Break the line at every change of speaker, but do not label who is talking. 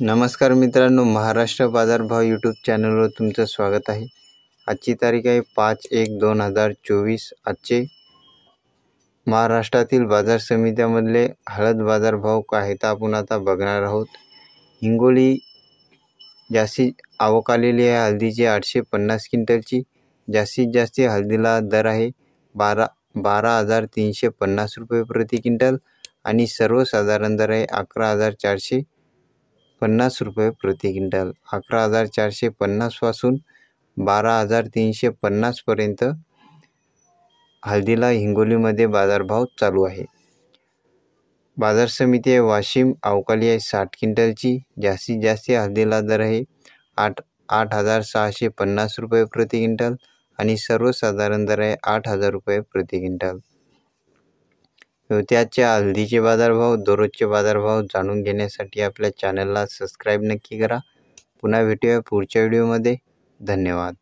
नमस्कार मित्रांनो, महाराष्ट्र बाजारभाव यूट्यूब चॅनलवर तुमचं स्वागत आहे। आजची तारीख आहे 5/1/2024। आजचे महाराष्ट्रातील बाजार समित्यांमधले हळद बाजारभाव काय आहेत आपण आता बघणार आहोत। हिंगोली जास्तीत आवक आलेली आहे हळदीची 850 क्विंटलची। जास्तीत जास्त हळदीला दर आहे 12,350 रुपये प्रति क्विंटल आणि सर्वसाधारण दर आहे 11,450 रुपये प्रति क्विंटल। 11,450 पासून 12,350 पर्यंत हळदीला हिंगोलीमध्ये बाजारभाव चालू आहे। बाजार समिती आहे वाशिम, अवकाली आहे 60 क्विंटलची। जास्तीत जास्त हळदीला दर आहे 8,650 रुपये प्रति क्विंटल आणि सर्वसाधारण दर आहे 8,000 रुपये प्रति क्विंटल। त्याच्या हळदीचे बाजारभाव, दररोजचे बाजारभाव जाणून घेण्यासाठी आपल्या चॅनलला सबस्क्राईब नक्की करा। पुन्हा भेटूया पुढच्या व्हिडिओमध्ये। धन्यवाद।